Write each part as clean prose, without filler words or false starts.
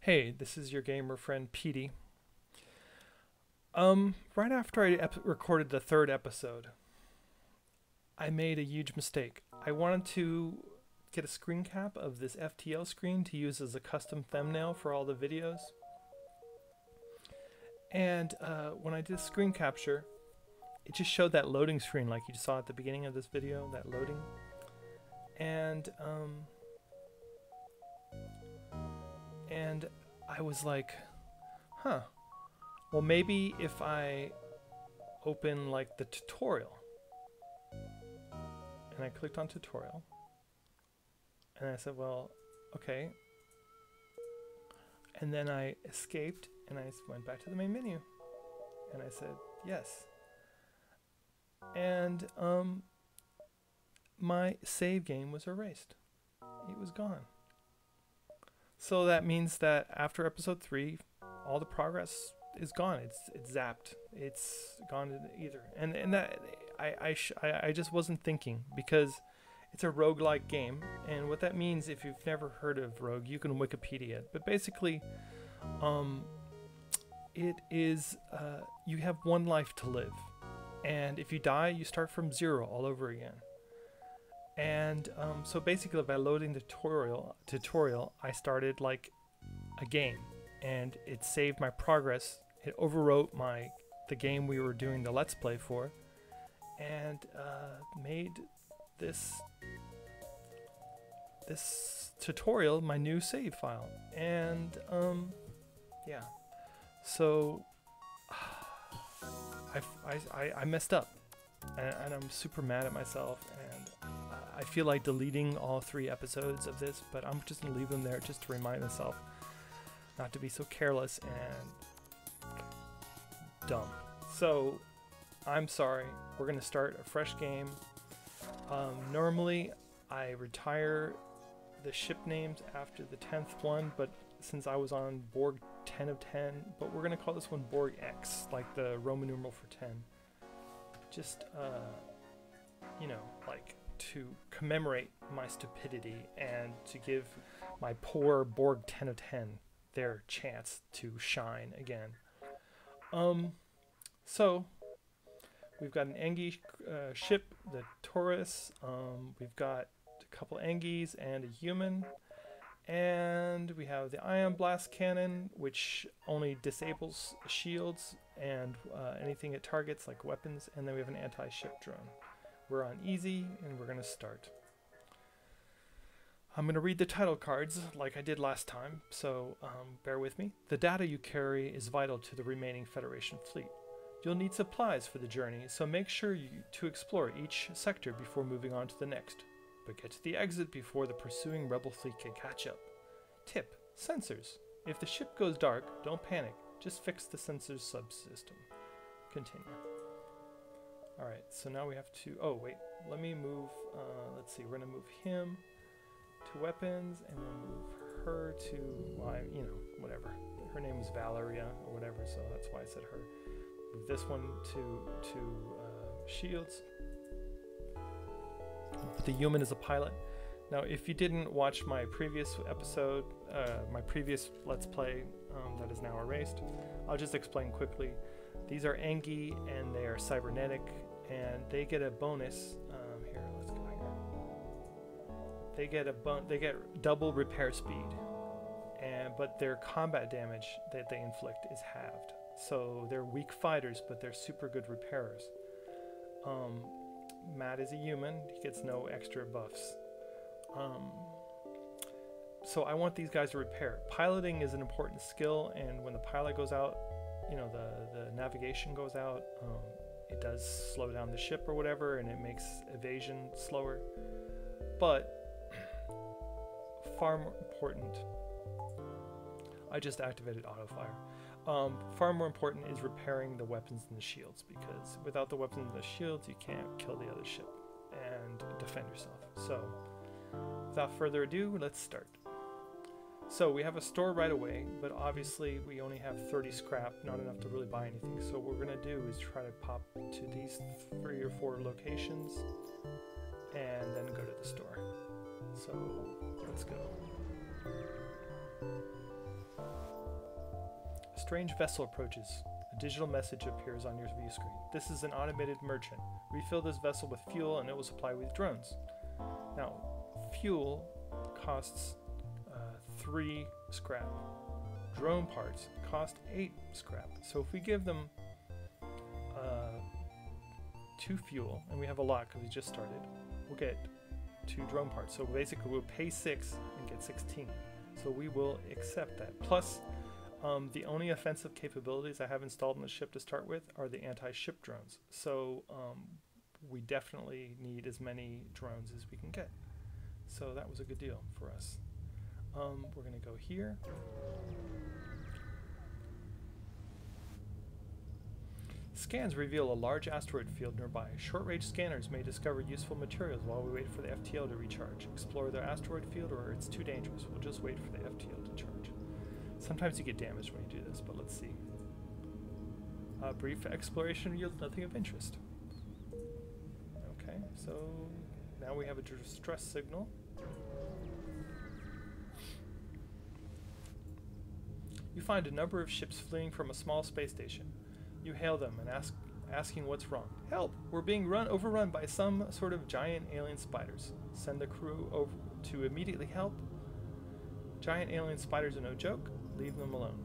Hey, this is your gamer friend Peadee. Right after I recorded the third episode, I made a huge mistake. I wanted to get a screen cap of this FTL screen to use as a custom thumbnail for all the videos. And when I did screen capture, it just showed that loading screen like you saw at the beginning of this video, that loading. And I was like, huh, well maybe if I open like the tutorial, and I clicked on tutorial, and I said, well, okay, and then I escaped and I went back to the main menu and I said yes, and my save game was erased. It was gone. So that means that after episode 3, all the progress is gone. It's zapped. It's gone to the ether. And that I just wasn't thinking, because it's a roguelike game, and what that means, if you've never heard of Rogue, you can Wikipedia it. But basically, it is you have one life to live, and if you die, you start from 0 all over again. And so basically, by loading the tutorial, I started like a game, and it saved my progress. It overwrote the game we were doing the Let's Play for, and made this tutorial my new save file. And yeah, so I messed up, and I'm super mad at myself, and I feel like deleting all 3 episodes of this, but I'm just gonna leave them there just to remind myself not to be so careless and dumb. So I'm sorry. We're gonna start a fresh game. Normally I retire the ship names after the 10th one, but since I was on Borg 10 of 10, but we're gonna call this one Borg X, like the Roman numeral for 10. Just you know, like to commemorate my stupidity and to give my poor Borg 10 of 10 their chance to shine again. So we've got an Engi ship, the Torus. We've got a couple Engis and a human, and we have the ion blast cannon, which only disables shields and anything it targets, like weapons. And then we have an anti-ship drone. We're on easy, and we're going to start. I'm going to read the title cards like I did last time, so bear with me. The data you carry is vital to the remaining Federation fleet. You'll need supplies for the journey, so make sure to explore each sector before moving on to the next. But get to the exit before the pursuing rebel fleet can catch up. Tip: sensors. If the ship goes dark, don't panic. Just fix the sensors subsystem. Continue. Alright, so now we have to... oh, wait. Let me move... let's see. We're going to move him to weapons, and then move her to... well, you know, whatever. Her name was Valeria, or whatever, so that's why I said her. Move this one to shields. The human is a pilot. Now, if you didn't watch my previous episode, my previous Let's Play that is now erased, I'll just explain quickly. These are Engi, and they are cybernetic, and they get a bonus. Here, let's go here. They get double repair speed, but their combat damage that they inflict is halved. So they're weak fighters, but they're super good repairers. Matt is a human. He gets no extra buffs. So I want these guys to repair. Piloting is an important skill, and when the pilot goes out, you know, the navigation goes out, it does slow down the ship or whatever, and it makes evasion slower. But far more important, I just activated autofire. Far more important is repairing the weapons and the shields, because without the weapons and the shields, you can't kill the other ship and defend yourself. So without further ado, let's start. So we have a store right away, but obviously we only have 30 scrap, not enough to really buy anything. So what we're going to do is try to pop to these 3 or 4 locations and then go to the store. So let's go. strange vessel approaches. A digital message appears on your view screen. This is an automated merchant. Refill this vessel with fuel and it will supply with drones. Now, fuel costs 3 scrap. Drone parts cost 8 scrap. So if we give them 2 fuel, and we have a lot because we just started, we'll get 2 drone parts. So basically we'll pay 6 and get 16. So we will accept that. Plus, the only offensive capabilities I have installed on the ship to start with are the anti-ship drones. So we definitely need as many drones as we can get. So that was a good deal for us. We're going to go here. Scans reveal a large asteroid field nearby. Short-range scanners may discover useful materials while we wait for the FTL to recharge. Explore the asteroid field, or it's too dangerous. We'll just wait for the FTL to charge. Sometimes you get damaged when you do this, but let's see. Brief exploration yields nothing of interest. Okay, so now we have a distress signal. You find a number of ships fleeing from a small space station. You hail them and asking what's wrong. Help! We're being overrun by some sort of giant alien spiders. Send the crew over to immediately help. Giant alien spiders are no joke. Leave them alone.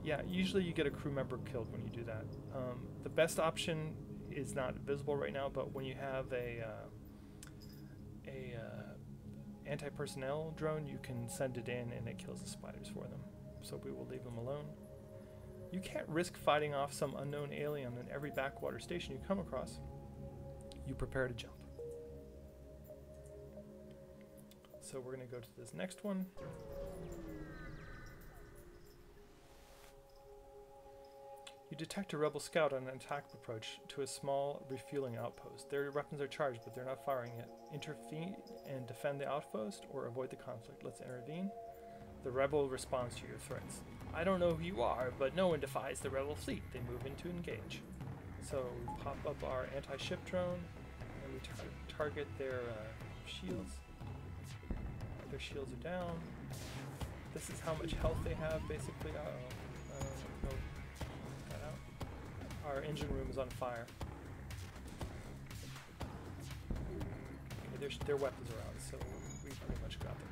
Yeah, usually you get a crew member killed when you do that. The best option is not visible right now, but when you have a anti-personnel drone, you can send it in and it kills the spiders for them. So we will leave them alone. You can't risk fighting off some unknown alien in every backwater station you come across. You prepare to jump. So we're going to go to this next one. You detect a rebel scout on an attack approach to a small refueling outpost. Their weapons are charged, but they're not firing yet. Intervene and defend the outpost or avoid the conflict. Let's intervene. The rebel responds to your threats. I don't know who you are, but no one defies the rebel fleet. They move in to engage. So we pop up our anti-ship drone, and we target their shields. Their shields are down. This is how much health they have, basically. Go that out. Our engine room is on fire. Okay, their weapons are out, so we pretty much got them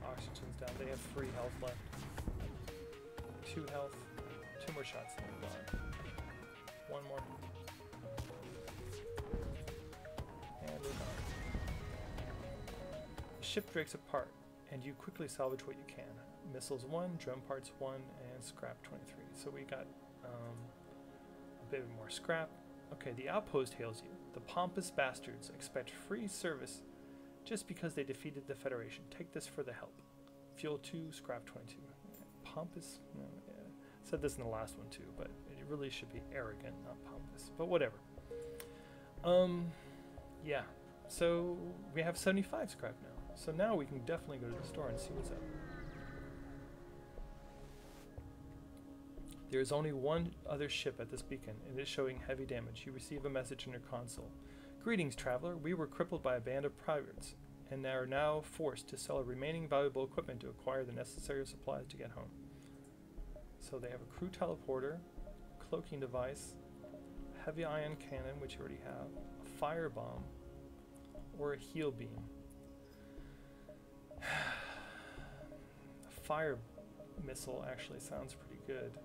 now. Oxygen's down. They have 3 health left. 2 health. 2 more shots and they're gone. 1 more. And we're gone. The ship breaks apart, and you quickly salvage what you can. Missiles 1, drone parts 1, and scrap 23. So we got a bit more scrap. Okay, the outpost hails you. The pompous bastards expect free service just because they defeated the Federation. Take this for the help. Fuel 2, scrap 22. Pompous? No, yeah. Said this in the last one too, but it really should be arrogant, not pompous. But whatever. Yeah. So we have 75 scrap now. So now we can definitely go to the store and see what's up. There is only one other ship at this beacon, and it is showing heavy damage. You receive a message in your console. Greetings, traveler. We were crippled by a band of pirates, and are now forced to sell our remaining valuable equipment to acquire the necessary supplies to get home. So they have a crew teleporter, cloaking device, heavy ion cannon, which you already have, a fire bomb, or a heal beam. A fire missile actually sounds pretty good.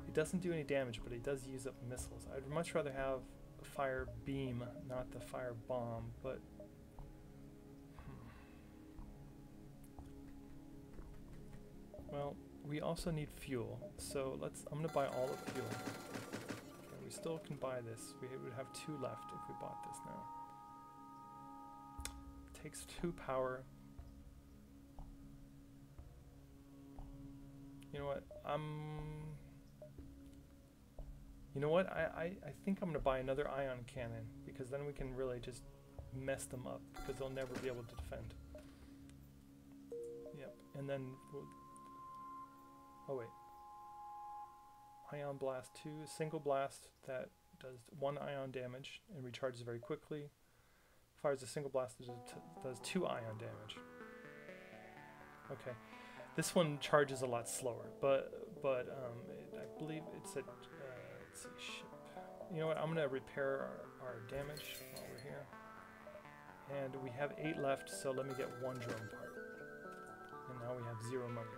It doesn't do any damage, but it does use up missiles. I'd much rather have a fire beam, not the fire bomb, but well, we also need fuel, so I'm gonna buy all the fuel. Okay, we still can buy this. We would have 2 left if we bought this now. It takes 2 power. You know what? I think I'm gonna buy another ion cannon, because then we can really just mess them up, because they'll never be able to defend. Yep, and then oh wait. Ion blast 2, single blast that does 1 ion damage and recharges very quickly. Fires a single blast that does 2 ion damage. Okay, this one charges a lot slower, but I believe it's a let's see, ship. You know what? I'm gonna repair our damage while we're here, and we have 8 left. So let me get 1 drone part, and now we have 0 money.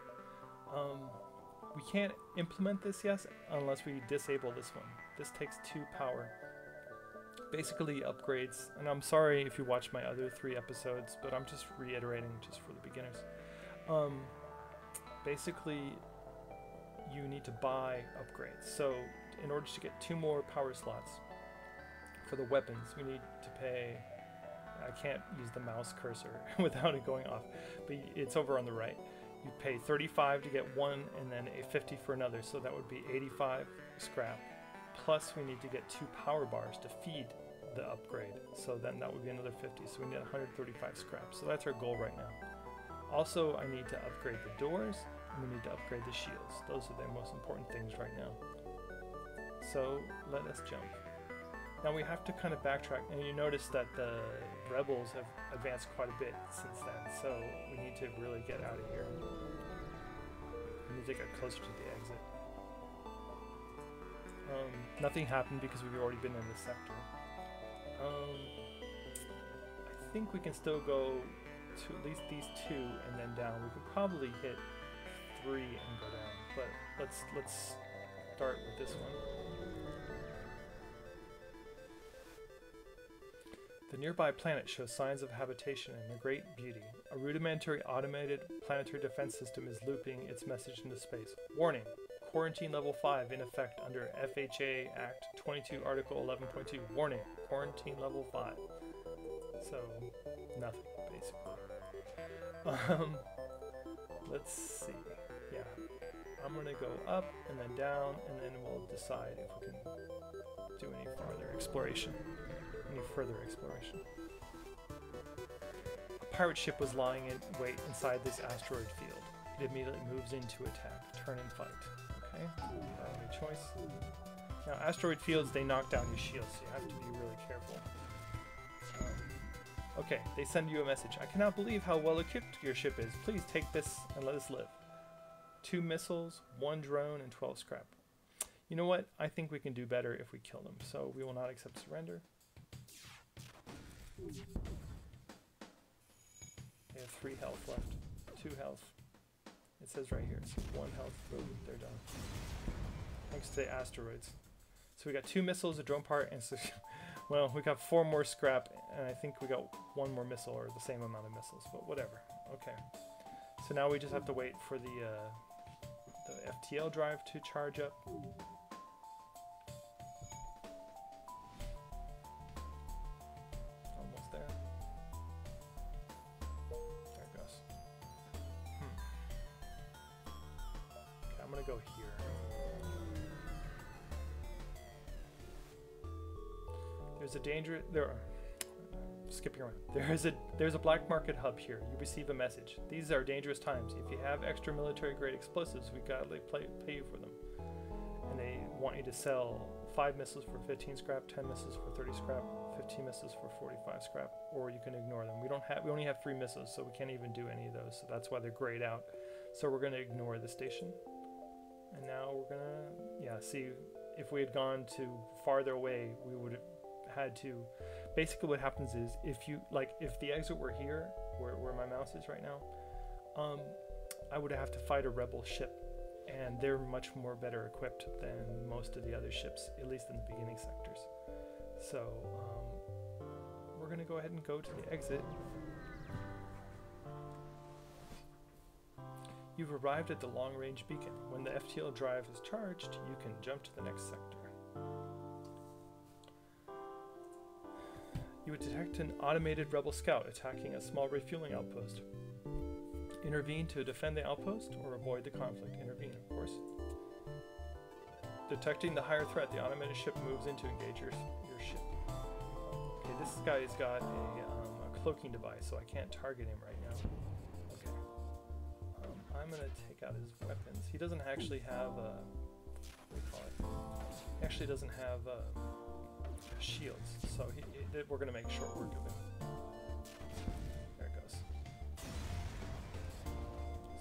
We can't implement this yet unless we disable this one. This takes 2 power. Basically upgrades, and I'm sorry if you watched my other 3 episodes, but I'm just reiterating just for the beginners. Basically you need to buy upgrades. So in order to get 2 more power slots for the weapons, we need to pay, I can't use the mouse cursor without it going off, but it's over on the right. You pay 35 to get 1 and then a 50 for another, so that would be 85 scrap. Plus we need to get 2 power bars to feed the upgrade, so then that would be another 50, so we need 135 scrap. So that's our goal right now. Also, I need to upgrade the doors, and we need to upgrade the shields. Those are the most important things right now. So let us jump. Now we have to kind of backtrack, and you notice that the rebels have advanced quite a bit since then, so we need to really get out of here. We need to get closer to the exit. Nothing happened because we've already been in this sector. I think we can still go to at least these 2 and then down. We could probably hit 3 and go down, but let's start with this one. The nearby planet shows signs of habitation and a great beauty. A rudimentary automated planetary defense system is looping its message into space. Warning! Quarantine level 5 in effect under FHA Act 22 Article 11.2. Warning! Quarantine level 5. So, nothing, basically. Let's see. Yeah. I'm gonna go up and then down, and then we'll decide if we can do any further exploration. A pirate ship was lying in wait inside this asteroid field. It immediately moves into attack. Turn and fight. Okay, our choice. Now, asteroid fields, they knock down your shields, so you have to be really careful. Okay, they send you a message. I cannot believe how well equipped your ship is. Please take this and let us live. 2 missiles, 1 drone, and 12 scrap. You know what? I think we can do better if we kill them, so we will not accept surrender. They have 3 health left. 2 health. It says right here. So 1 health. Boom. They're done. Thanks to the asteroids. So we got 2 missiles, a drone part, and so, well, we got 4 more scrap, and I think we got 1 more missile, or the same amount of missiles, but whatever. Okay. So now we just have to wait for the FTL drive to charge up. Almost there. There it goes. Okay, I'm gonna go here. There's a danger. Skipping around. There's a black market hub here. You receive a message. These are dangerous times. If you have extra military grade explosives, we gotta pay you for them. And they want you to sell 5 missiles for 15 scrap, 10 missiles for 30 scrap, 15 missiles for 45 scrap, or you can ignore them. We only have 3 missiles, so we can't even do any of those. So that's why they're grayed out. So we're gonna ignore the station. And now we're gonna, see, if we had gone to farther away, we would have had to. Basically what happens is if the exit were here, where my mouse is right now, I would have to fight a rebel ship, and they're much more better equipped than most of the other ships, at least in the beginning sectors. So we're gonna go ahead and go to the exit. You've arrived at the long-range beacon. When the FTL drive is charged, you can jump to the next sector. You would detect an automated rebel scout attacking a small refueling outpost. Intervene to defend the outpost or avoid the conflict. Intervene, of course. Detecting the higher threat, the automated ship moves in to engage your ship. Okay, this guy's got a cloaking device, so I can't target him right now. Okay. I'm going to take out his weapons. He doesn't actually have what do we call it? He actually doesn't have shields, so we're going to make short work of him.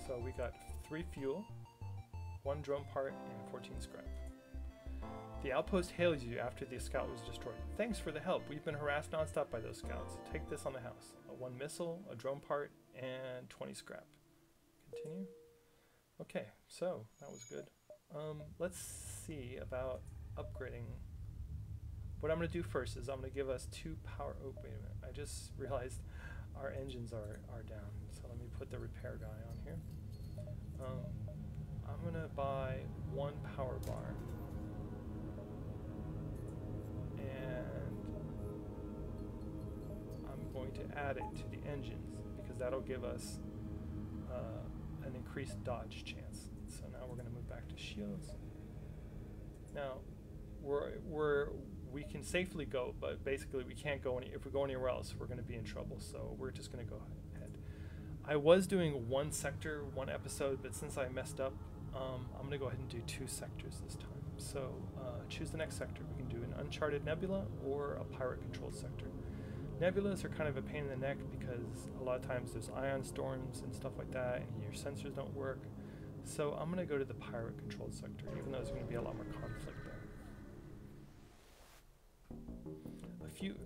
So we got 3 fuel, 1 drone part, and 14 scrap. The outpost hails you after the scout was destroyed. Thanks for the help. We've been harassed nonstop by those scouts. Take this on the house. 1 missile, a drone part, and 20 scrap. Continue. Okay, so that was good. Let's see about upgrading. What I'm going to do first is I'm going to give us 2 power. Oh, wait a minute. I just realized our engines are down. So let me put the repair guy on here. I'm going to buy 1 power bar. And I'm going to add it to the engines because that'll give us an increased dodge chance. So now we're going to move back to shields. Now we can safely go, but basically we can't go if we go anywhere else we're going to be in trouble. So we're just going to go ahead. I was doing 1 sector, 1 episode, but since I messed up, I'm going to go ahead and do 2 sectors this time. So choose the next sector. We can do an uncharted nebula or a pirate-controlled sector. Nebulas are kind of a pain in the neck because a lot of times there's ion storms and stuff like that, and your sensors don't work. So I'm going to go to the pirate-controlled sector, even though there's going to be a lot more conflict there.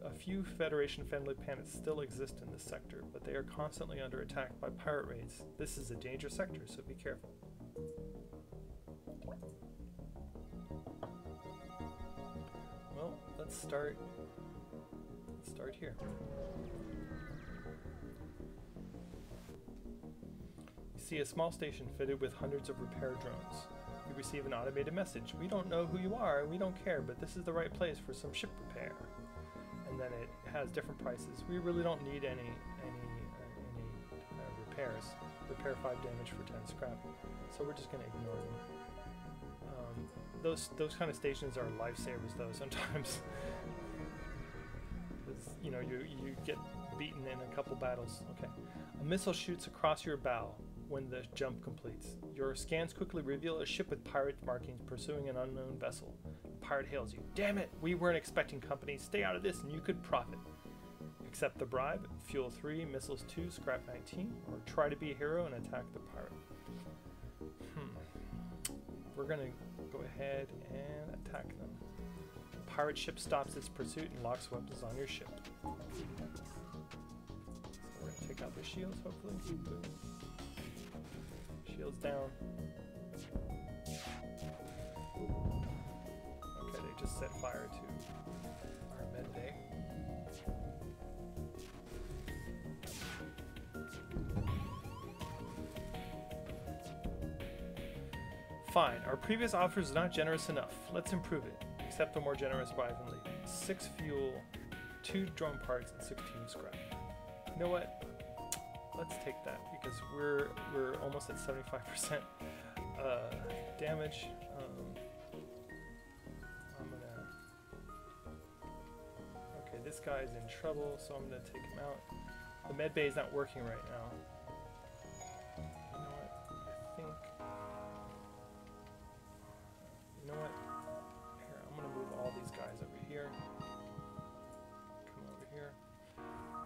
A few Federation-friendly planets still exist in this sector, but they are constantly under attack by pirate raids. This is a dangerous sector, so be careful. Well, let's start here. You see a small station fitted with hundreds of repair drones. You receive an automated message. We don't know who you are, and we don't care, but this is the right place for some ship repair. And then it has different prices. We really don't need any repairs. Repair 5 damage for 10 scrap. So we're just going to ignore them. Those kind of stations are lifesavers though sometimes. Because you know you get beaten in a couple battles. Okay. A missile shoots across your bow when the jump completes. Your scans quickly reveal a ship with pirate markings pursuing an unknown vessel. The pirate hails you. Damn it! We weren't expecting company. Stay out of this and you could profit. Accept the bribe, fuel 3, missiles 2, scrap 19, or try to be a hero and attack the pirate. We're going to go ahead and attack them. The pirate ship stops its pursuit and locks weapons on your ship. So we're going to take out the shields, hopefully. Shields down. Okay, they just set fire to our Midday. Fine, our previous offer is not generous enough. Let's improve it. Accept a more generous bribe and leave. 6 fuel, 2 drone parts, and 16 scrap. You know what? Let's take that because we're almost at 75% damage. I'm gonna. Okay, this guy's in trouble, so I'm gonna take him out. The med bay is not working right now. You know what? Here, I'm gonna move all these guys over here. Come over here.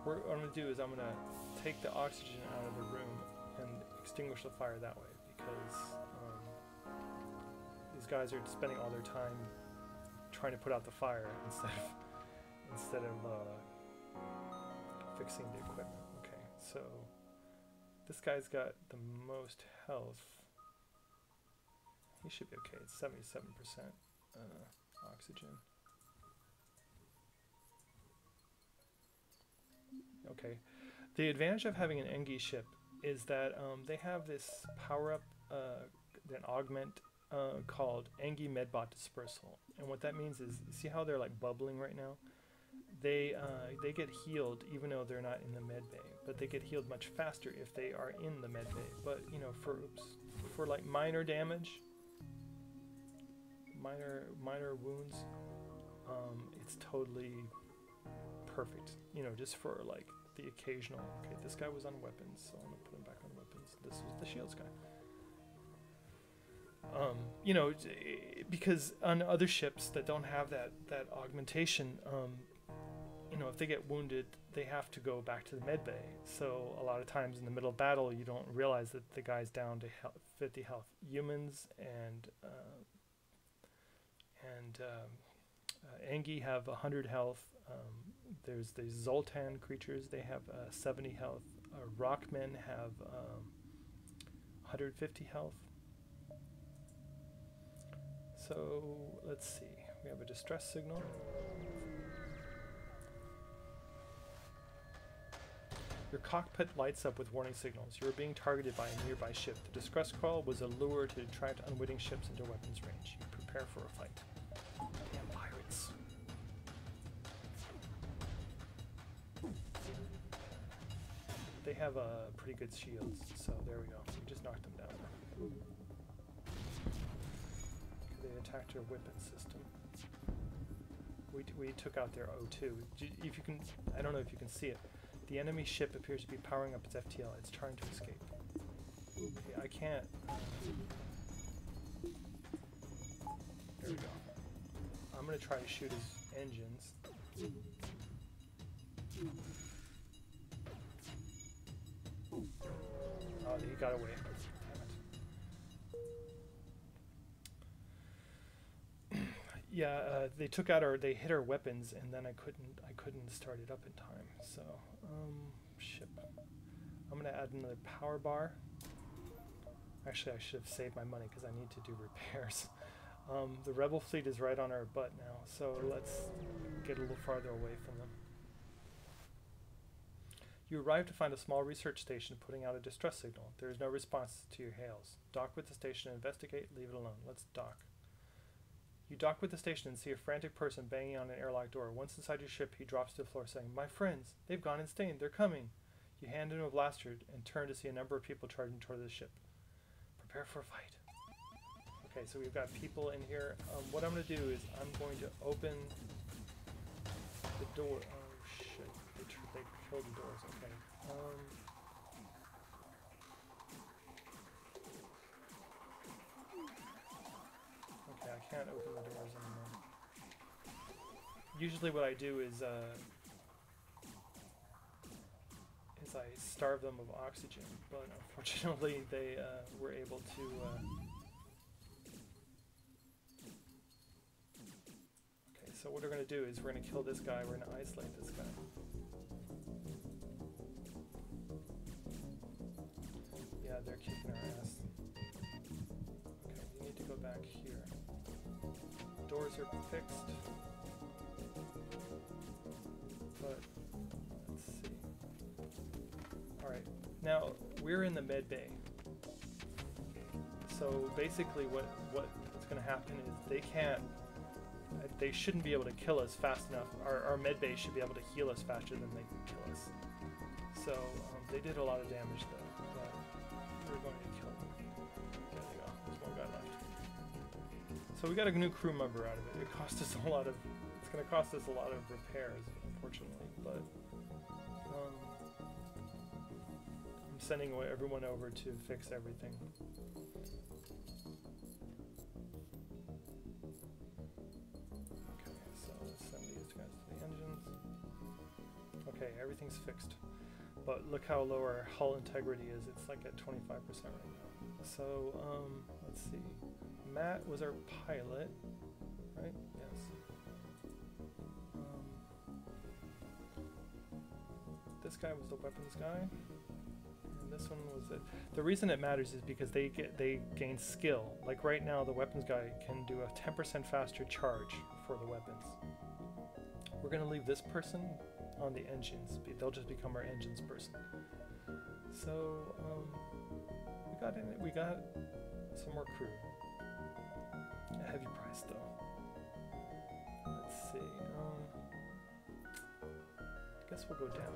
What I'm gonna do is I'm gonna take the oxygen out of the room and extinguish the fire that way because these guys are spending all their time trying to put out the fire instead of fixing the equipment. Okay, so this guy's got the most health. He should be okay. It's 77% oxygen. Okay. The advantage of having an Engi ship is that they have this power-up, an augment called Engi Medbot Dispersal. And what that means is, see how they're like bubbling right now? They get healed even though they're not in the med bay, but they get healed much faster if they are in the med bay. But you know, for like minor damage, minor wounds, it's totally perfect. You know, just for like the occasional. Okay, this guy was on weapons, so I'm gonna put him back on weapons. This was the shields guy. You know, because on other ships that don't have that augmentation, you know, if they get wounded, they have to go back to the med bay. So a lot of times in the middle of battle, you don't realize that the guy's down to 50 health. Humans and Engi have 100 health. There's the Zoltan creatures, they have 70 health. Rockmen have 150 health. So let's see, we have a distress signal. Your cockpit lights up with warning signals. You are being targeted by a nearby ship. The distress call was a lure to attract unwitting ships into weapons range. You prepare for a fight. Damn pirates. They have pretty good shields, so there we go. We just knocked them down. They attacked our weapon system. We took out their O2. If you can, I don't know if you can see it. The enemy ship appears to be powering up its FTL. It's trying to escape. Okay, I can't. There we go. I'm gonna try to shoot his engines. Oh, he got away. Damn it. Yeah, they took out they hit our weapons, and then I couldn't start it up in time. So, ship. I'm gonna add another power bar. Actually, I should have saved my money because I need to do repairs. The rebel fleet is right on our butt now, so let's get a little farther away from them. You arrive to find a small research station putting out a distress signal. There is no response to your hails. Dock with the station and investigate. Leave it alone. Let's dock. You dock with the station and see a frantic person banging on an airlock door. Once inside your ship, he drops to the floor saying, "My friends, they've gone insane. They're coming." You hand him a blaster and turn to see a number of people charging toward the ship. Prepare for a fight. Okay, so we've got people in here. What I'm going to do is I'm going to open the door. Oh shit, they killed the doors. Okay. Okay, I can't open the doors anymore. Usually what I do is I starve them of oxygen, but unfortunately they were able to okay, so what we're going to do is we're going to kill this guy, we're going to isolate this guy. Yeah, they're kicking our ass. Okay, you need to go back here. Doors are fixed. But let's see. Alright, now we're in the med bay. So basically what's going to happen is they shouldn't be able to kill us fast enough. Our med bay should be able to heal us faster than they can kill us. So they did a lot of damage though, but we're going to kill them. There they go, there's one guy left. So we got a new crew member out of it. It cost us a lot of, it's going to cost us a lot of repairs, unfortunately, but I'm sending everyone over to fix everything. Okay, so let's send these guys to the engines. Okay, everything's fixed. But look how low our hull integrity is. It's like at 25% right now. So, let's see. Matt was our pilot, right? Yes. This guy was the weapons guy. And this one was it. The reason it matters is because they gain skill. Like right now, the weapons guy can do a 10% faster charge for the weapons. We're gonna leave this person on the engines. They'll just become our engines person. So we got some more crew. A heavy price though. Let's see. I guess we'll go down.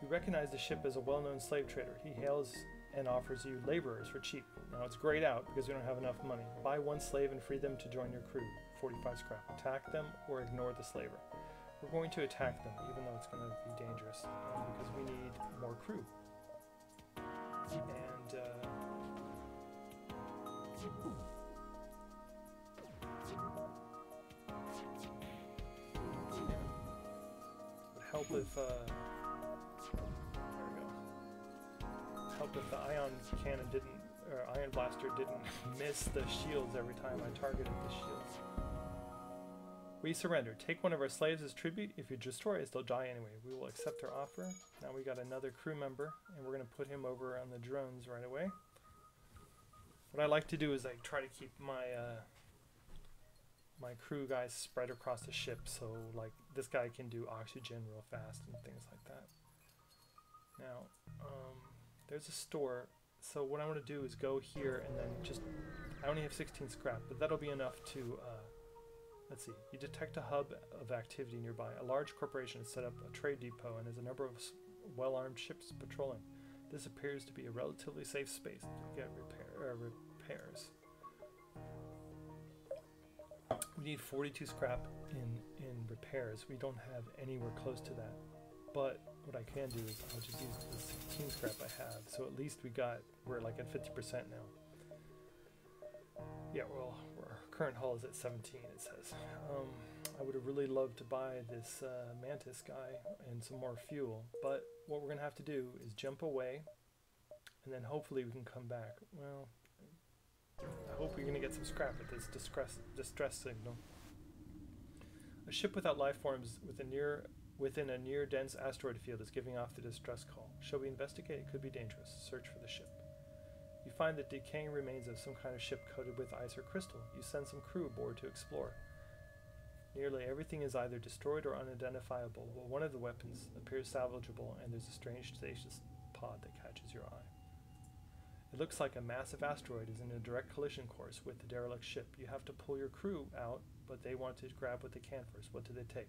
You recognize the ship as a well-known slave trader. He hails and offers you laborers for cheap. Now it's grayed out because we don't have enough money. Buy one slave and free them to join your crew. 45 scrap. Attack them or ignore the slaver. We're going to attack them, even though it's going to be dangerous, because we need more crew. And help if the ion cannon or ion blaster didn't miss the shields every time I targeted the shields. We surrender. Take one of our slaves as tribute. If you destroy us, they'll die anyway. We will accept their offer. Now we got another crew member, and we're going to put him over on the drones right away. What I like to do is I try to keep my my crew guys spread across the ship, so like this guy can do oxygen real fast and things like that. Now, there's a store. So what I want to do is go here and then just, I only have 16 scrap, but that'll be enough to, let's see, you detect a hub of activity nearby. A large corporation has set up a trade depot and has a number of well-armed ships patrolling. This appears to be a relatively safe space to get repairs. We need 42 scrap in repairs. We don't have anywhere close to that. But what I can do is I'll just use the 16 scrap I have. So at least we're like at 50% now. Yeah, well, our current hull is at 17, it says. I would have really loved to buy this Mantis guy and some more fuel. But what we're going to have to do is jump away. And then hopefully we can come back. Well, I hope we're going to get some scrap at this distress signal. A ship without life forms within a near-dense asteroid field is giving off the distress call. Shall we investigate? It could be dangerous. Search for the ship. You find the decaying remains of some kind of ship coated with ice or crystal. You send some crew aboard to explore. Nearly everything is either destroyed or unidentifiable, but one of the weapons appears salvageable, and there's a strange stasis pod that catches your eye. It looks like a massive asteroid is in a direct collision course with the derelict ship. You have to pull your crew out, but they want to grab what they can first. What do they take?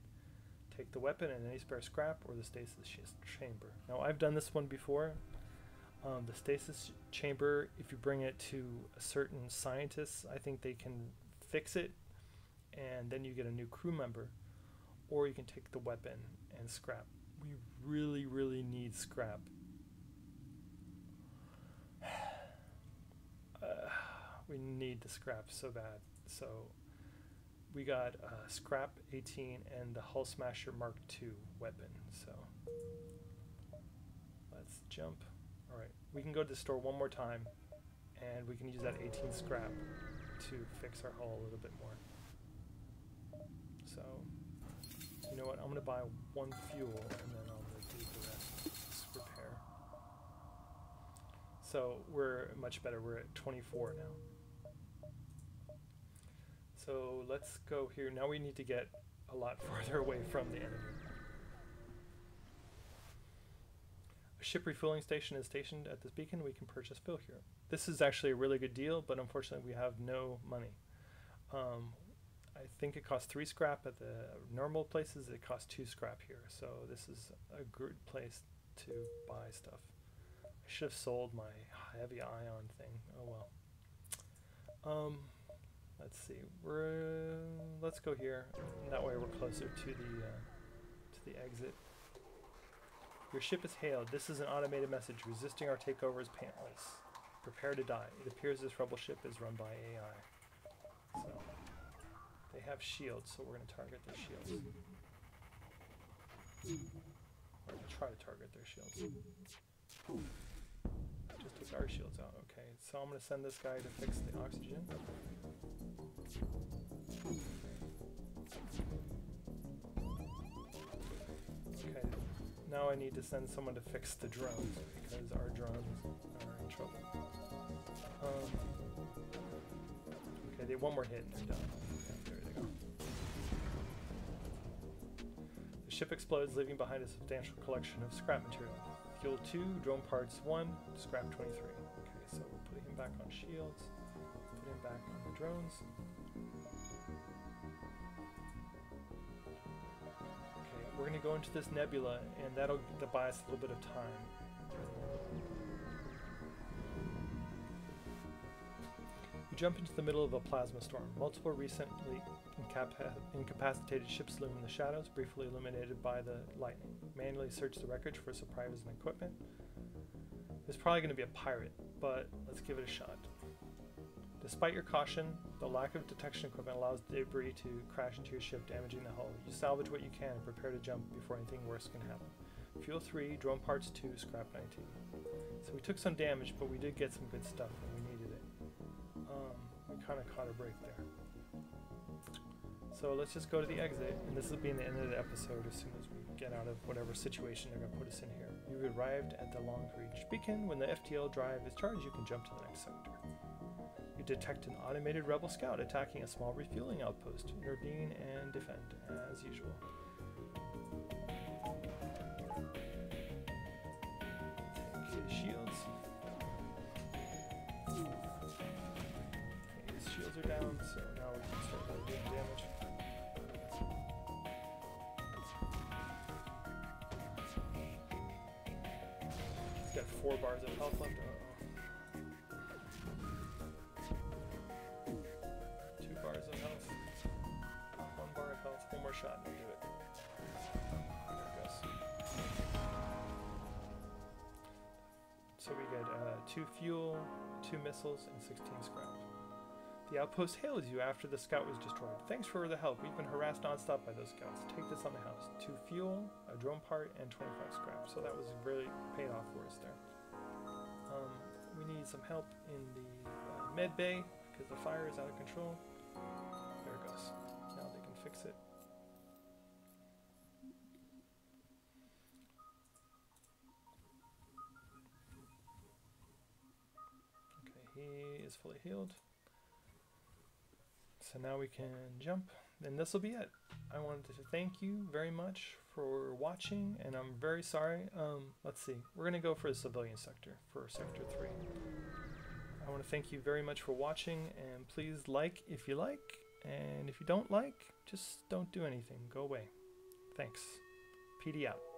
Take the weapon and any spare scrap, or the stasis chamber. Now, I've done this one before. The stasis chamber, if you bring it to a certain scientist, I think they can fix it, and then you get a new crew member. Or you can take the weapon and scrap. We really, really need scrap. We need the scrap so bad. So we got scrap 18 and the Hull Smasher Mark II weapon. So let's jump. All right, we can go to the store one more time, and we can use that 18 scrap to fix our hull a little bit more. So you know what? I'm gonna buy one fuel, and then I'm gonna do the rest. Just repair. So we're much better. We're at 24 now. So let's go here. Now we need to get a lot farther away from the enemy. A ship refueling station is stationed at this beacon. We can purchase fuel here. This is actually a really good deal, but unfortunately we have no money. I think it costs 3 scrap at the normal places. It costs 2 scrap here. So this is a good place to buy stuff. I should have sold my heavy ion thing. Oh well. Let's see. Let's go here. And that way we're closer to the exit. Your ship is hailed. This is an automated message. Resisting our takeover is painless. Prepare to die. It appears this rebel ship is run by AI. So they have shields, so we're going to target their shields. Or try to target their shields. Just took our shields out. Okay, so I'm going to send this guy to fix the oxygen. Okay, now I need to send someone to fix the drones because our drones are in trouble. Okay, they one more hit and they're done. Okay, there they go. The ship explodes, leaving behind a substantial collection of scrap material. Fuel 2, drone parts 1, scrap 23. Okay, so we're putting him back on shields, putting him back on the drones. Okay, we're going to go into this nebula, and that'll buy us a little bit of time. We jump into the middle of a plasma storm. Multiple recently incapacitated ships loom in the shadows, briefly illuminated by the lightning. Manually search the wreckage for supplies and equipment. There's probably going to be a pirate, but let's give it a shot. Despite your caution, the lack of detection equipment allows debris to crash into your ship, damaging the hull. You salvage what you can and prepare to jump before anything worse can happen. Fuel 3, drone parts 2, scrap 19. So we took some damage, but we did get some good stuff when we needed it. We kind of caught a break there. So let's just go to the exit, and this will be in the end of the episode as soon as we get out of whatever situation they're going to put us in here. You've arrived at the long-range beacon. When the FTL drive is charged, you can jump to the next sector. You detect an automated rebel scout attacking a small refueling outpost. Intervene and defend, as usual. Take his shields. Okay, his shields are down, so now we can start really doing damage. He's got 4 bars of health left. Shot and do it. There it goes. So we get 2 fuel, 2 missiles, and 16 scrap. The outpost hails you after the scout was destroyed. Thanks for the help. We've been harassed non-stop by those scouts. Take this on the house. 2 fuel, a drone part, and 25 scrap. So that was really paid off for us there. We need some help in the med bay because the fire is out of control. There it goes. Now they can fix it. He is fully healed. So now we can jump, and this will be it. I wanted to thank you very much for watching, and I'm very sorry. Let's see. We're going to go for the civilian sector, for Sector 3. I want to thank you very much for watching, and please like if you like, and if you don't like, just don't do anything. Go away. Thanks. Peadee out.